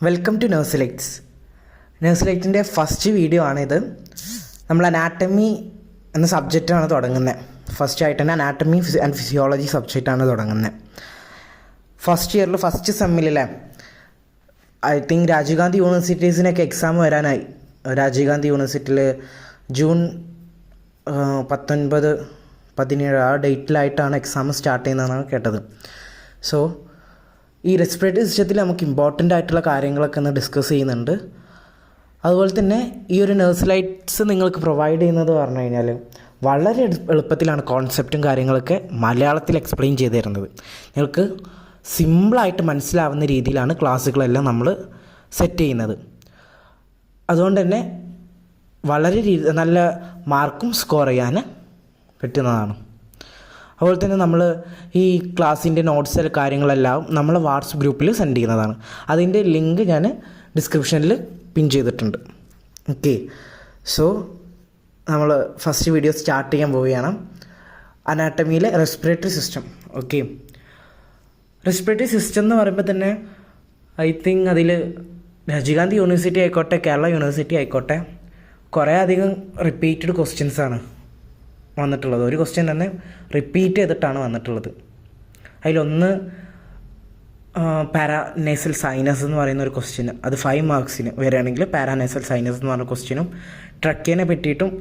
Welcome to nurse lights. നഴ്സിലൈറ്റിൻ്റെ first video ആണിത്. നമ്മൾ അനാറ്റമി എന്ന സബ്ജക്റ്റാണ് തുടങ്ങുന്നത്. ഫസ്റ്റ് ആയിട്ട് തന്നെ അനാറ്റമി ആൻഡ് ഫിസിയോളജി സബ്ജക്റ്റാണ് തുടങ്ങുന്നത്. ഫസ്റ്റ് ഇയറിൽ ഫസ്റ്റ് സെമ്മിലല്ലേ, ഐ തിങ്ക് രാജീവ് ഗാന്ധി യൂണിവേഴ്സിറ്റീസിനൊക്കെ എക്സാം വരാനായി. രാജീവ് ഗാന്ധി യൂണിവേഴ്സിറ്റിയിൽ ജൂൺ 19, 17 ആ ഡേറ്റിലായിട്ടാണ് എക്സാം സ്റ്റാർട്ട് ചെയ്യുന്നതെന്നാണ് കേട്ടത്. സോ ഈ റെസ്പിറേറ്ററി സിസ്റ്റത്തിൽ നമുക്ക് ഇമ്പോർട്ടൻ്റ് ആയിട്ടുള്ള കാര്യങ്ങളൊക്കെ ഒന്ന് ഡിസ്കസ് ചെയ്യുന്നുണ്ട്. അതുപോലെ തന്നെ ഈ ഒരു നഴ്സിലൈറ്റ്സ് നിങ്ങൾക്ക് പ്രൊവൈഡ് ചെയ്യുന്നത് പറഞ്ഞു കഴിഞ്ഞാൽ വളരെ എളുപ്പത്തിലാണ് കോൺസെപ്റ്റും കാര്യങ്ങളൊക്കെ മലയാളത്തിൽ എക്സ്പ്ലെയിൻ ചെയ്ത് തരുന്നത്. നിങ്ങൾക്ക് സിമ്പിളായിട്ട് മനസ്സിലാവുന്ന രീതിയിലാണ് ക്ലാസ്സുകളെല്ലാം നമ്മൾ സെറ്റ് ചെയ്യുന്നത്. അതുകൊണ്ട് തന്നെ വളരെ നല്ല മാർക്കും സ്കോർ ചെയ്യാൻ പറ്റുന്നതാണ്. അതുപോലെ തന്നെ നമ്മൾ ഈ ക്ലാസ്സിൻ്റെ നോട്ട്സ് കാര്യങ്ങളെല്ലാം നമ്മൾ വാട്സപ്പ് ഗ്രൂപ്പിൽ സെൻഡ് ചെയ്യുന്നതാണ്. അതിൻ്റെ ലിങ്ക് ഞാൻ ഡിസ്ക്രിപ്ഷനിൽ പിൻ ചെയ്തിട്ടുണ്ട്. ഓക്കെ, സോ നമ്മൾ ഫസ്റ്റ് വീഡിയോ സ്റ്റാർട്ട് ചെയ്യാൻ പോവുകയാണ്. അനാട്ടമിയിലെ respiratory system. Okay, respiratory system എന്ന് പറയുമ്പോൾ തന്നെ ഐ തിങ്ക് അതിൽ രാജീവ് ഗാന്ധി യൂണിവേഴ്സിറ്റി ആയിക്കോട്ടെ, കേരള യൂണിവേഴ്സിറ്റി ആയിക്കോട്ടെ, കുറേ അധികം റിപ്പീറ്റഡ് ക്വസ്റ്റ്യൻസാണ് വന്നിട്ടുള്ളത്. ഒരു ക്വസ്റ്റ്യൻ തന്നെ റിപ്പീറ്റ് ചെയ്തിട്ടാണ് വന്നിട്ടുള്ളത്. അതിലൊന്ന് പാരാനേസൽ സൈനസ് എന്ന് പറയുന്ന ഒരു ക്വസ്റ്റ്യൻ, അത് 5 മാർക്സിന് വരികയാണെങ്കിൽ പാരാനേസൽ സൈനസ് എന്ന് പറഞ്ഞ ക്വസ്റ്റ്യനും ട്രക്കിനെ പറ്റിയിട്ടും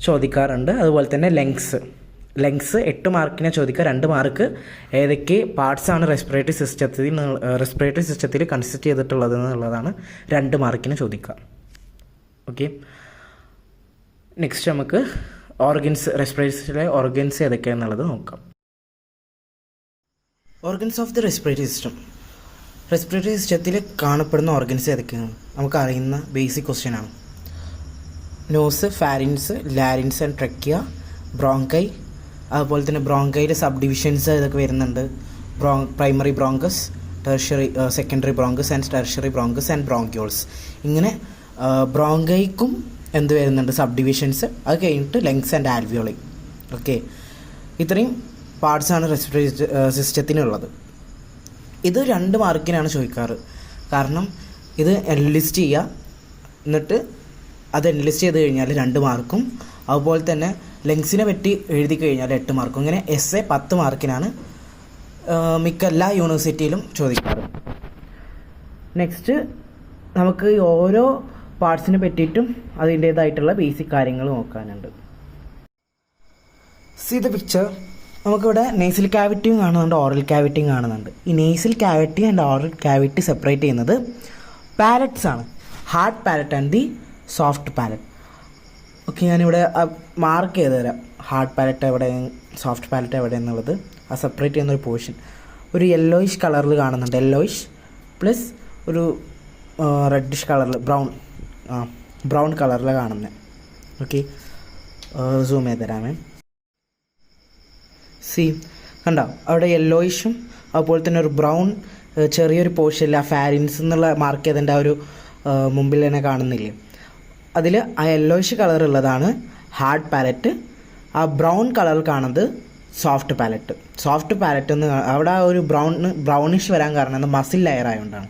ചോദിക്കാറുണ്ട്. അതുപോലെ തന്നെ ലെങ്സ് 8 മാർക്കിനെ ചോദിക്കുക. 2 മാർക്ക് ഏതൊക്കെ പാർട്സാണ് റെസ്പിറേറ്ററി സിസ്റ്റത്തിൽ കൺസിസ്റ്റ് ചെയ്തിട്ടുള്ളത് എന്നുള്ളതാണ് 2 മാർക്കിന് ചോദിക്കുക. ഓക്കെ, നെക്സ്റ്റ് നമുക്ക് ഓർഗൻസ്, റെസ്പിറേറ്ററി സിസ്റ്റത്തിലെ ഓർഗൻസ് ഏതൊക്കെയാണെന്നുള്ളത് നോക്കാം. Organs of the respiratory system. Respiratory സിസ്റ്റത്തിൽ കാണപ്പെടുന്ന ഓർഗൻസ് ഏതൊക്കെയാണ് നമുക്കറിയുന്ന ബേസിക് ക്വസ്റ്റ്യൻ ആണ്. Nose, pharynx, larynx and trachea, bronchi. അതുപോലെ തന്നെ ബ്രോങ്കൈയിലെ സബ് ഡിവിഷൻസ് ഇതൊക്കെ വരുന്നുണ്ട്. Primary bronchus, tertiary, secondary bronchus and tertiary bronchus and bronchioles. ഇങ്ങനെ ബ്രോങ്കൈക്കും എന്ത് വരുന്നുണ്ട്, സബ് ഡിവിഷൻസ്. അത് കഴിഞ്ഞിട്ട് ലങ്സ് ആൻഡ് ആൽവിയോളി. ഓക്കെ, ഇത്രയും പാർട്സാണ് റെസ്പിറേറ്ററി സിസ്റ്റത്തിനുള്ളത്. ഇത് 2 മാർക്കിനാണ് ചോദിക്കാറ്. കാരണം ഇത് എൻലിസ്റ്റ് ചെയ്യുക, എന്നിട്ട് അത് എൻലിസ്റ്റ് ചെയ്ത് കഴിഞ്ഞാൽ 2 മാർക്കും, അതുപോലെ തന്നെ ലങ്സിനെ പറ്റി എഴുതി കഴിഞ്ഞാൽ 8 മാർക്കും. ഇങ്ങനെ എസ്സേ 10 മാർക്കിനാണ് മിക്ക എല്ലാ യൂണിവേഴ്സിറ്റിയിലും ചോദിക്കാറ്. നെക്സ്റ്റ് നമുക്ക് ഓരോ പാർട്സിനെ പറ്റിയിട്ടും അതിൻ്റേതായിട്ടുള്ള ബേസിക് കാര്യങ്ങൾ നോക്കാനുണ്ട്. See the picture. നമുക്കിവിടെ നേസൽ ക്യാവിറ്റിയും കാണുന്നുണ്ട്, ഓറൽ ക്യാവിറ്റിയും കാണുന്നുണ്ട്. ഈ nasal cavity and oral cavity separate ചെയ്യുന്നത് പാലറ്റ്സ് ആണ്. Hard palate and the soft palate. Okay, ഞാനിവിടെ മാർക്ക് ചെയ്ത് തരാം. ഹാർഡ് പാലറ്റ് എവിടെ, സോഫ്റ്റ് പാലറ്റ് എവിടെ എന്നുള്ളത്. ആ സെപ്പറേറ്റ് ചെയ്യുന്നൊരു പോർഷൻ ഒരു യെല്ലോയിഷ് കളറിൽ കാണുന്നുണ്ട്. യെല്ലോയിഷ് പ്ലസ് ഒരു റെഡിഷ് കളറിൽ, ബ്രൗൺ കളറിൽ കാണുന്നത്. ഓക്കെ, സൂം ചെയ്ത് തരാമേ. സി കണ്ടോ, അവിടെ യെല്ലോയിഷും അതുപോലെ തന്നെ ഒരു ബ്രൗൺ ചെറിയൊരു പോർഷനിൽ ആ ഫാരിൻസ് എന്നുള്ള മാർക്ക് ചെയ്തതിൻ്റെ ആ ഒരു മുമ്പിൽ തന്നെ കാണുന്നില്ലേ, അതിൽ ആ യെല്ലോയിഷ് കളർ ഉള്ളതാണ് ഹാർഡ് പാലറ്റ്. ആ ബ്രൗൺ കളർ കാണുന്നത് സോഫ്റ്റ് പാലറ്റ്. സോഫ്റ്റ് പാലറ്റ് എന്ന് അവിടെ ആ ഒരു ബ്രൗണിഷ് വരാൻ കാരണം അത് മസിൽ ലെയർ ആയതുകൊണ്ടാണ്.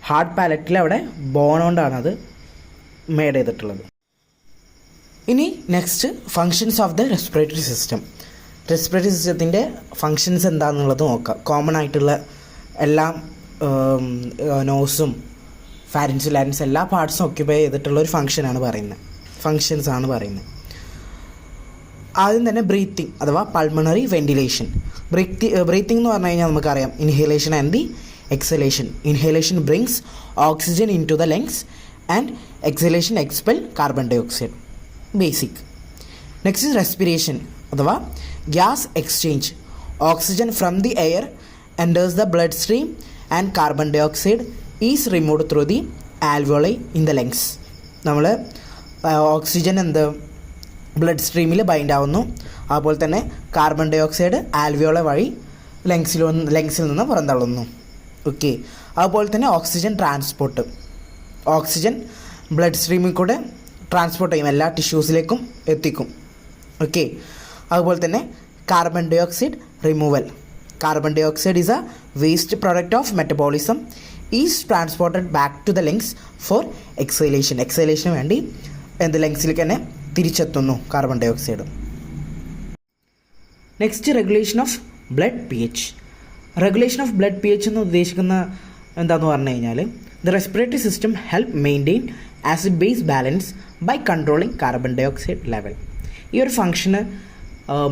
ഹാർഡ് പാലറ്റിൽ അവിടെ ബോൺ കൊണ്ടാണ് അത് മെയ്ഡ് ചെയ്തിട്ടുള്ളത്. ഇനി next functions of the respiratory system. Respiratory സിസ്റ്റത്തിൻ്റെ ഫങ്ഷൻസ് എന്താണെന്നുള്ളത് നോക്കാം. കോമൺ ആയിട്ടുള്ള എല്ലാം നോസും ഫാരിൻസ്, ലാരിൻസ് എല്ലാ പാർട്സും ഓക്യുപ്പൈ ചെയ്തിട്ടുള്ള ഒരു ഫങ്ഷൻസാണ് പറയുന്നത്. ആദ്യം തന്നെ ബ്രീത്തിങ് അഥവാ പൾമണറി വെന്റിലേഷൻ. ബ്രീത്തിങ് എന്ന് പറഞ്ഞു കഴിഞ്ഞാൽ നമുക്കറിയാം inhalation and the exhalation. Inhalation brings oxygen into the lungs and exhalation expel carbon dioxide. Basic. Next is respiration അഥവാ gas exchange. Oxygen from the air enters the bloodstream and carbon dioxide is removed through the alveoli in the lungs. നമ്മൾ oxygen blood സ്ട്രീമിൽ bind ആവുന്നു. അതുപോലെ തന്നെ carbon dye oxide ആൽവിയോള വഴി ലങ്സിൽ നിന്ന് പുറന്തള്ളുന്നു. Okay, അതുപോലെ തന്നെ oxygen transport. Oxygen blood സ്ട്രീമിൽ കൂടെ ട്രാൻസ്പോർട്ട് ചെയ്യും, എല്ലാ ടിഷ്യൂസിലേക്കും എത്തിക്കും. ഓക്കെ, അതുപോലെ തന്നെ carbon dioxide removal. Carbon dioxide is a waste product of metabolism. Is transported back to the lungs for എക്സൈലേഷന് വേണ്ടി ലങ്സിലേക്ക് തന്നെ തിരിച്ചെത്തുന്നു carbon dioxide. Next, regulation of blood P H. Regulation of blood P H എന്ന് ഉദ്ദേശിക്കുന്ന എന്താണെന്ന് പറഞ്ഞു കഴിഞ്ഞാൽ the respiratory system help maintain acid base balance by controlling carbon dioxide level. ഈ ഒരു ഫംഗ്ഷന്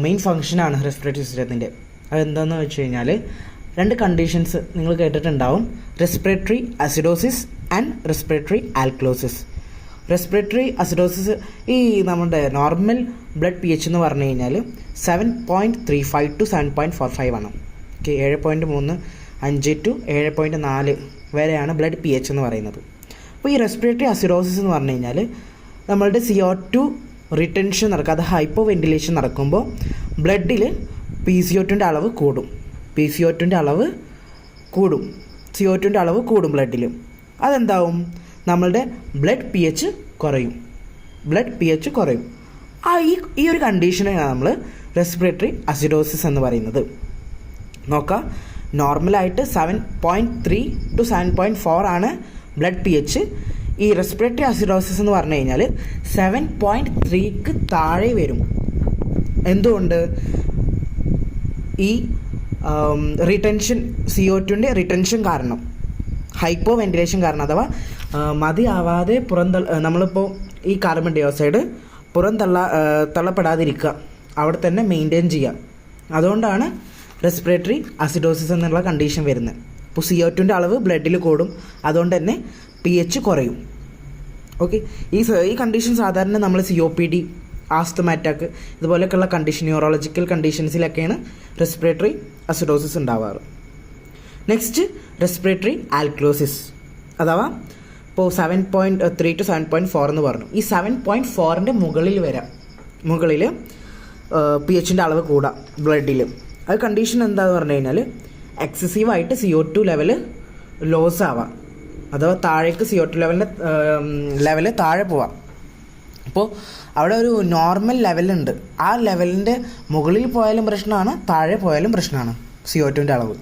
മെയിൻ ഫംഗ്ഷനാണ് റെസ്പിറേറ്ററി സിസ്റ്റത്തിൻ്റെ. അതെന്താണെന്ന് വെച്ച് കഴിഞ്ഞാൽ 2 കണ്ടീഷൻസ് നിങ്ങൾ കേട്ടിട്ടുണ്ടാവും, respiratory acidosis and respiratory alkalosis. Respiratory acidosis ഈ നമ്മുടെ നോർമൽ ബ്ലഡ് പി എച്ച് എന്ന് പറഞ്ഞു കഴിഞ്ഞാൽ 7.35 to 7.45 ആണ്. 7.35 to 7.4 വരെയാണ് ബ്ലഡ് പി എച്ച് എന്ന് പറയുന്നത്. അപ്പോൾ ഈ റെസ്പിറേറ്ററി അസിഡോസിസ് എന്ന് പറഞ്ഞു കഴിഞ്ഞാൽ നമ്മളുടെ CO2 റിട്ടൻഷൻ നടക്കുക, അത് ഹൈപ്പോ വെന്റിലേഷൻ നടക്കുമ്പോൾ ബ്ലഡിൽ PCO2 അളവ് കൂടും. PCO2 അളവ് കൂടും, CO2 അളവ് കൂടും ബ്ലഡിൽ. അതെന്താവും, നമ്മളുടെ ബ്ലഡ് പി എച്ച് കുറയും. ഈ ഒരു കണ്ടീഷനാണ് നമ്മൾ റെസ്പിറേറ്ററി അസിഡോസിസ് എന്ന് പറയുന്നത്. നോക്കാം, നോർമലായിട്ട് 7.3 to 7.4 ആണ് ബ്ലഡ് പി എച്ച്. ഈ റെസ്പിറേറ്ററി അസിഡോസിസ് എന്ന് പറഞ്ഞു കഴിഞ്ഞാൽ 7.3ക്ക് താഴെ വരും. എന്തുകൊണ്ട്? ഈ റിട്ടൻഷൻ, CO2 റിട്ടൻഷൻ കാരണം, ഹൈപ്പോ വെന്റിലേഷൻ കാരണം, അഥവാ മതിയാവാതെ നമ്മളിപ്പോൾ ഈ കാർബൺ ഡൈ ഓക്സൈഡ് തള്ളപ്പെടാതിരിക്കുക, അവിടെ തന്നെ മെയിൻറ്റെയിൻ ചെയ്യുക. അതുകൊണ്ടാണ് റെസ്പിറേറ്ററി അസിഡോസിസ് എന്നുള്ള കണ്ടീഷൻ വരുന്നത്. ഇപ്പോൾ CO2 അളവ് ബ്ലഡിൽ കൂടും, അതുകൊണ്ട് തന്നെ പി എച്ച് കുറയും. ഓക്കെ, ഈ കണ്ടീഷൻ സാധാരണ നമ്മൾ COPD, ആസ്തമ അറ്റാക്ക് ഇതുപോലെയൊക്കെയുള്ള കണ്ടീഷൻ, ന്യൂറോളജിക്കൽ കണ്ടീഷൻസിലൊക്കെയാണ് റെസ്പിറേറ്ററി അസിഡോസിസ് ഉണ്ടാവാറ്. നെക്സ്റ്റ്, റെസ്പിറേറ്ററി ആൽക്കലോസിസ്, അഥവാ ഇപ്പോൾ 7.3 to 7.4 എന്ന് പറഞ്ഞു. ഈ 7.4ൻ്റെ മുകളിൽ പി എച്ചിൻ്റെ അളവ് കൂടാം ബ്ലഡിൽ. അത് കണ്ടീഷൻ എന്താണെന്ന് പറഞ്ഞു കഴിഞ്ഞാൽ എക്സസീവായിട്ട് CO2 ലെവൽ ലോസ് ആവാം, അഥവാ താഴേക്ക് CO2 ലെവല് താഴെ പോവാം. അപ്പോൾ അവിടെ ഒരു നോർമൽ ലെവലുണ്ട്, ആ ലെവലിൻ്റെ മുകളിൽ പോയാലും പ്രശ്നമാണ്, താഴെ പോയാലും പ്രശ്നമാണ് CO2 അളവ്.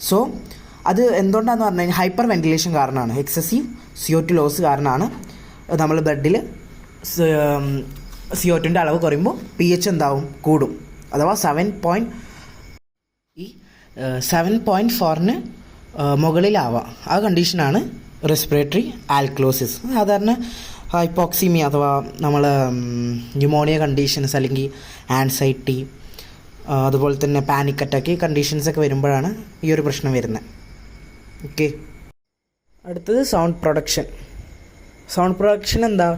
സോ അത് എന്തുകൊണ്ടാണെന്ന് പറഞ്ഞു കഴിഞ്ഞാൽ ഹൈപ്പർ വെന്റിലേഷൻ കാരണമാണ്, എക്സസീവ് CO2 ലോസ് കാരണമാണ് നമ്മൾ ബ്ലഡിൽ CO2 അളവ് കുറയുമ്പോൾ പി എച്ച് എന്താവും, കൂടും. അഥവാ 7.4ന് മുകളിലാവാം. ആ കണ്ടീഷനാണ് റെസ്പിറേറ്ററി ആൽക്കലോസിസ്. സാധാരണ ഹൈപ്പോക്സിമിയ അഥവാ നമ്മൾ ന്യൂമോണിയ കണ്ടീഷൻസ്, അല്ലെങ്കിൽ ആൻസൈറ്റി, അതുപോലെ തന്നെ പാനിക് അറ്റാക്ക്, ഈ കണ്ടീഷൻസൊക്കെ വരുമ്പോഴാണ് ഈ ഒരു പ്രശ്നം വരുന്നത്. ഓക്കെ, അടുത്തത് സൗണ്ട് പ്രൊഡക്ഷൻ എന്താ?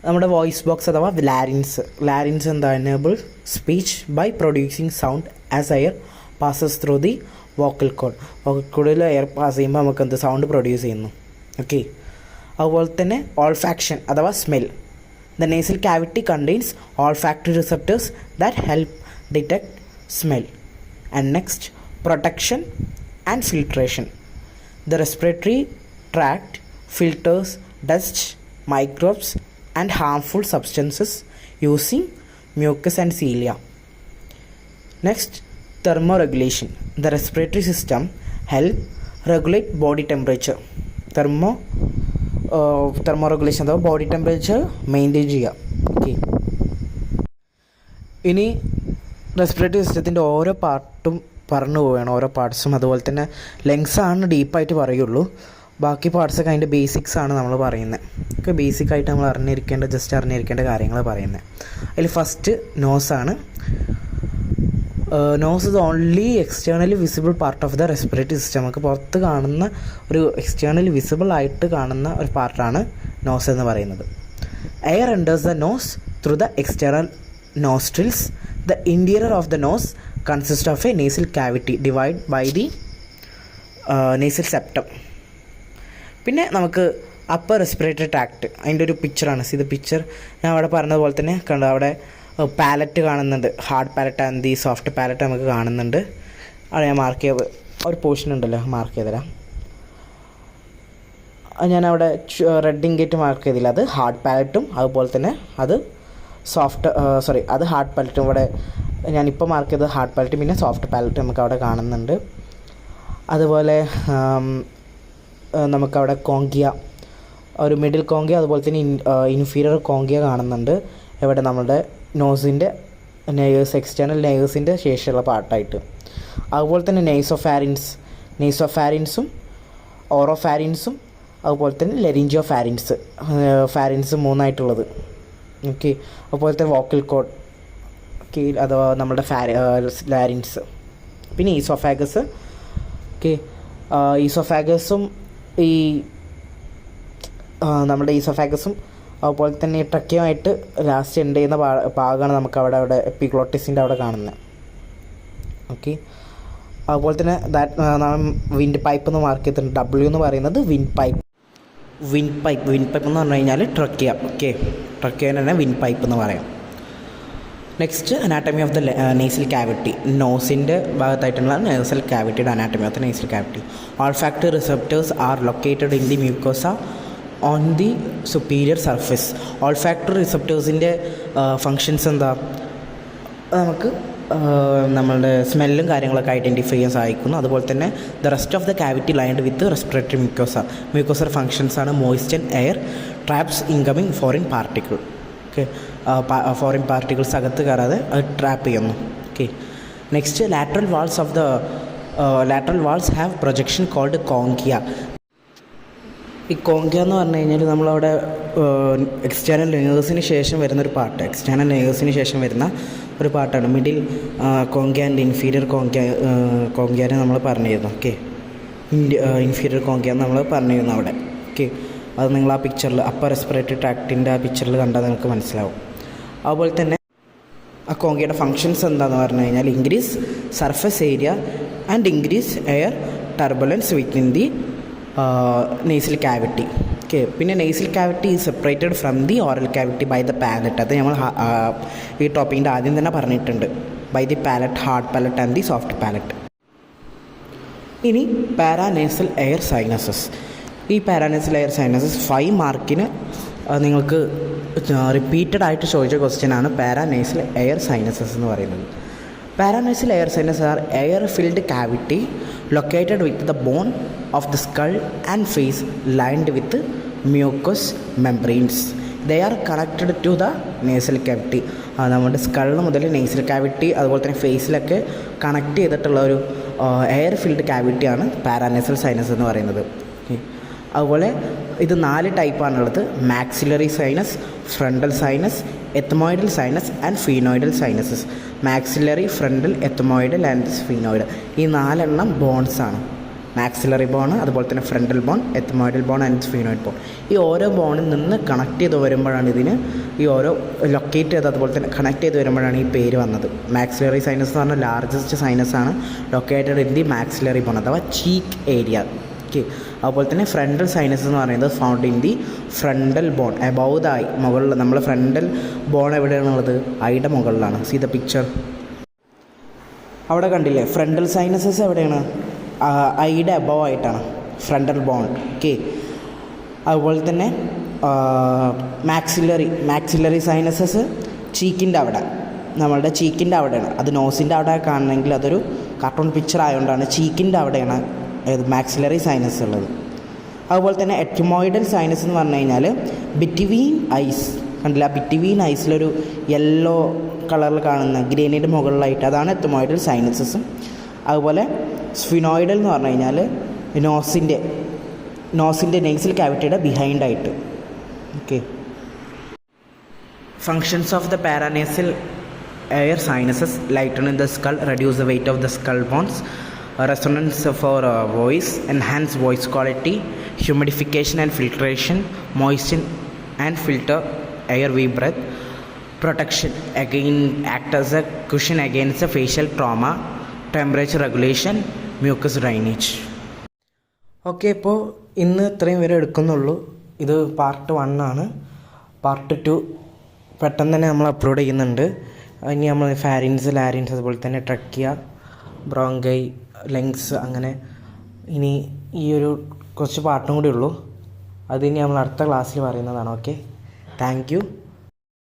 നമ്മുടെ വോയിസ് ബോക്സ് അഥവാ ലാരിൻസ് എന്താ, enable speech by producing sound as air passes through the vocal കോഡിൽ എയർ പാസ് ചെയ്യുമ്പോൾ നമുക്ക് എന്ത് സൗണ്ട് പ്രൊഡ്യൂസ് ചെയ്യുന്നു. ഓക്കെ, അതുപോലെ തന്നെ ഓൾഫാക്ഷൻ അഥവാ smell. The nasal cavity contains olfactory receptors that help detect smell. And next, protection and filtration. The respiratory tract filters dust, microbes and harmful substances using mucus and cilia. Next, thermoregulation. The respiratory system help regulate body temperature. Thermoregulation അഥവാ body temperature maintain ചെയ്യുക. Okay, ഇനി respiratory സിസ്റ്റത്തിൻ്റെ ഓരോ പാർട്ടും പറഞ്ഞു പോവുകയാണ്, ഓരോ പാർട്സും. അതുപോലെ തന്നെ ലങ്സാണ് ഡീപ്പായിട്ട് പറയുള്ളൂ, ബാക്കി പാർട്സൊക്കെ അതിൻ്റെ ബേസിക്സാണ് നമ്മൾ പറയുന്നത്. ഒക്കെ ബേസിക്കായിട്ട് നമ്മൾ ജസ്റ്റ് അറിഞ്ഞിരിക്കേണ്ട കാര്യങ്ങൾ പറയുന്നത്. അതിൽ ഫസ്റ്റ് നോസാണ്. Nose is only externally visible part of the respiratory system. നമുക്ക് പുറത്ത് കാണുന്ന ഒരു എക്സ്റ്റേണലി വിസിബിൾ ആയിട്ട് കാണുന്ന ഒരു പാർട്ടാണ് നോസ് എന്ന് പറയുന്നത്. Air enters the nose through the external nostrils. The interior of the nose consist of a nasal cavity divide by the nasal septum. പിന്നെ നമുക്ക് അപ്പർ റെസ്പിറേറ്ററി ട്രാക്ട്, അതിൻ്റെ ഒരു പിക്ചറാണ്. ഇത് പിക്ചർ ഞാൻ അവിടെ പറഞ്ഞതുപോലെ തന്നെ കണ്ടു, അവിടെ പാലറ്റ് കാണുന്നുണ്ട്, hard palate and the soft palate നമുക്ക് കാണുന്നുണ്ട്. അവിടെ ഞാൻ മാർക്ക് ചെയ്ത് ഒരു പോർഷൻ ഉണ്ടല്ലോ, മാർക്ക് ചെയ്തുതരാം. ഞാനവിടെ റെഡ് ഇങ്കേറ്റ് മാർക്ക് ചെയ്തില്ല, അത് ഹാർഡ് പാലറ്റും അതുപോലെ തന്നെ അത് അത് ഹാർഡ് പാലറ്റും. ഇവിടെ ഞാനിപ്പോൾ മാർക്ക് ചെയ്തത് ഹാർഡ് പാലറ്റും പിന്നെ സോഫ്റ്റ് പാലറ്റും നമുക്ക് അവിടെ കാണുന്നുണ്ട്. അതുപോലെ നമുക്കവിടെ കോങ്കിയ, ഒരു മിഡിൽ കോങ്കിയ, അതുപോലെ തന്നെ ഇൻഫീരിയർ കോങ്കിയ കാണുന്നുണ്ട്. ഇവിടെ നമ്മുടെ നോസിൻ്റെ നെയേഴ്സ്, എക്സ്റ്റേണൽ നെയേഴ്സിൻ്റെ ശേഷിയുള്ള പാർട്ടായിട്ട്. അതുപോലെ തന്നെ നെയ്സോഫാരിൻസും ഓറോഫാരിൻസും അതുപോലെ തന്നെ ലെറിഞ്ചിയോ ഫാരിൻസ് മൂന്നായിട്ടുള്ളത്. ഓക്കെ. അതുപോലത്തെ വോക്കൽ കോഡ്, ഓക്കെ, അഥവാ നമ്മുടെ ലാരിൻസ്. പിന്നെ ഈസോഫാഗസ്. ഓക്കെ. ഈസോഫാഗസും നമ്മുടെ ഈസോഫാഗസും അതുപോലെ തന്നെ ട്രക്കിയുമായിട്ട് ലാസ്റ്റ് എൻഡ് ചെയ്യുന്ന ഭാഗമാണ് നമുക്ക് അവിടെ എപ്പിഗ്ലോട്ടിസിൻ്റെ അവിടെ കാണുന്നത്. ഓക്കെ. അതുപോലെ തന്നെ വിൻഡ് പൈപ്പ് എന്ന് മാർക്ക് ചെയ്തിട്ടുണ്ട്. W എന്ന് പറയുന്നത് വിൻഡ് പൈപ്പ് എന്ന് പറഞ്ഞു കഴിഞ്ഞാൽ ട്രക്കിയ. ഓക്കെ. ട്രക്കിയനെ തന്നെ വിൻഡ് പൈപ്പ് എന്ന് പറയാം. Next anatomy of the nasal cavity. നോസിൻ്റെ ഭാഗത്തായിട്ടുള്ള നേസൽ ക്യാവിറ്റിയുടെ anatomy of the nasal cavity. Olfactory receptors are located in the mucosa on the superior surface. Olfactory റിസെപ്റ്റേഴ്സിൻ്റെ ഫങ്ഷൻസ് എന്താ? നമുക്ക് നമ്മളുടെ സ്മെല്ലും കാര്യങ്ങളൊക്കെ ഐഡൻറ്റിഫൈ ചെയ്യാൻ സഹായിക്കുന്നു. അതുപോലെ തന്നെ the rest of the cavity lined with respiratory mucosa ഫങ്ഷൻസാണ് moist air, traps incoming foreign particle. Okay. Foreign particles അകത്ത് കയറാതെ അത് ട്രാപ്പ് ചെയ്യുന്നു. Okay. Next lateral walls have projection called conchae. ഈ കോങ്കിയ എന്ന് പറഞ്ഞു കഴിഞ്ഞാൽ നമ്മളവിടെ എക്സ്റ്റേണൽ ലെയേഴ്സിന് ശേഷം വരുന്നൊരു പാർട്ടാണ്. മിഡിൽ കോങ്കിയ ആൻഡ് ഇൻഫീരിയർ കോങ്കിയനെ നമ്മൾ പറഞ്ഞിരുന്നു. ഓക്കെ. ഇൻഫീരിയർ കോങ്കിയ നമ്മൾ പറഞ്ഞിരുന്നു അവിടെ. ഓക്കെ. അത് നിങ്ങൾ ആ പിക്ചറിൽ, അപ്പർ റെസ്പിറേറ്ററി ട്രാക്റ്റിൻ്റെ ആ പിക്ചറിൽ കണ്ടാൽ നിങ്ങൾക്ക് മനസ്സിലാവും. അതുപോലെ തന്നെ ആ കോങ്കിയുടെ ഫങ്ഷൻസ് എന്താണെന്ന് പറഞ്ഞു കഴിഞ്ഞാൽ increase surface area and increase air turbulence within the nasal cavity. Okay. പിന്നെ nasal cavity is separated from the oral cavity by the palate. അത് നമ്മൾ ഈ ടോപ്പിക്കിൻ്റെ ആദ്യം തന്നെ പറഞ്ഞിട്ടുണ്ട്. By the palate, hard palate and the soft palate. ഇനി paranasal air sinuses. ഈ പാരാനേസൽ എയർ സൈനസസ് 5 മാർക്കിന് നിങ്ങൾക്ക് റിപ്പീറ്റഡ് ആയിട്ട് ചോദിച്ച ക്വസ്റ്റ്യനാണ് പാരാനേസൽ എയർ സൈനസസ് എന്ന് പറയുന്നത്. Paranasal air sinus are air filled cavity located with the bone of the skull and face lined with mucous membranes. They are connected to the nasal cavity. നമ്മുടെ skull മുതൽ nasal cavity അതുപോലെ തന്നെ ഫേസിലൊക്കെ connect ചെയ്തിട്ടുള്ള ഒരു air filled ക്യാവിറ്റിയാണ് paranasal sinus എന്ന് പറയുന്നത്. അതുപോലെ ഇത് 4 ടൈപ്പാണുള്ളത്. Maxillary sinus, frontal sinus, ethmoidal sinus and sphenoidal sinuses. Maxillary, frontal, ethmoidal and sphenoidal. ഈ 4 ബോൺസാണ്. മാക്സിലറി ബോൺ, അതുപോലെ തന്നെ frontal bone, ethmoidal bone and sphenoid bone. ഈ ഓരോ ബോണിൽ നിന്ന് കണക്ട് ചെയ്ത് വരുമ്പോഴാണ് ഈ ഓരോ ലൊക്കേറ്റ് ചെയ്ത് അതുപോലെ തന്നെ കണക്ട് ചെയ്ത് വരുമ്പോഴാണ് ഈ പേര് വന്നത്. മാക്സിലറി സൈനസ് എന്ന് പറഞ്ഞാൽ ലാർജസ്റ്റ് സൈനസാണ്, located in the maxillary bone അഥവാ ചീക്ക് ഏരിയ. ഓക്കെ. അതുപോലെ തന്നെ ഫ്രണ്ടൽ സൈനസ് എന്ന് പറയുന്നത് found in the frontal bone above the eye. മുകളിൽ നമ്മൾ ഫ്രണ്ടൽ ബോൺ എവിടെയാണുള്ളത്? ഐയുടെ മുകളിലാണ്. See the picture. അവിടെ കണ്ടില്ലേ? ഫ്രണ്ടൽ സൈനസസ് എവിടെയാണ്? ഐയുടെ എബവ് ആയിട്ടാണ് ഫ്രണ്ടൽ ബോൺ. ഓക്കെ. അതുപോലെ തന്നെ മാക്സിലറി സൈനസസ് ചീക്കിൻ്റെ അവിടെ, നമ്മളുടെ ചീക്കിൻ്റെ അവിടെയാണ്. അത് നോസിൻ്റെ അവിടെ കാണണമെങ്കിൽ അതൊരു കാർട്ടൂൺ പിക്ചർ ആയതുകൊണ്ടാണ് ചീക്കിൻ്റെ അവിടെയാണ് മാക്സിലറി സൈനസ് ഉള്ളത്. അതുപോലെ തന്നെ എറ്റമോയിഡൽ സൈനസ് എന്ന് പറഞ്ഞു കഴിഞ്ഞാൽ ബിറ്റ്വീൻ ഐസ്, കണ്ടില്ല? ബിറ്റ്വീൻ ഐസിലൊരു യെല്ലോ കളറിൽ കാണുന്ന ഗ്രേനേഡ് മുകളിലായിട്ട്, അതാണ് എറ്റമോയിഡൽ സൈനസസും. അതുപോലെ സ്ഫിനോയിഡൽ എന്ന് പറഞ്ഞു കഴിഞ്ഞാൽ നോസിൻ്റെ നേസൽ ക്യാവിറ്റിയുടെ ബിഹൈൻഡായിട്ട്. Okay. Functions of the paranasal air sinuses: lighten in the skull, reduce the weight of the skull bones, resonance for voice, enhance voice quality, humidification and filtration, moisten and filter air we breathe, protection, again act as a cushion against the facial trauma, temperature regulation, mucus drainage. Okay. ഇപ്പോൾ ഇന്ന് ഇത്രയും വരെ എടുക്കുന്നുള്ളൂ. ഇത് part 1 ആണ്. Part 2 പെട്ടെന്ന് തന്നെ നമ്മൾ അപ്ലോഡ് ചെയ്യുന്നുണ്ട്. ഇനി നമ്മൾ ഫാരിൻസ്, ലാരിൻസ്, അതുപോലെ തന്നെ ട്രക്കിയ, ബ്രോങ്കൈ, ലങ്സ്, അങ്ങനെ ഇനി ഈ ഒരു കുറച്ച് പാർട്ടും കൂടി ഉള്ളൂ. അതിനി നമ്മൾ അടുത്ത ക്ലാസ്സിൽ പറയുന്നതാണ്. ഓക്കെ. Thank you.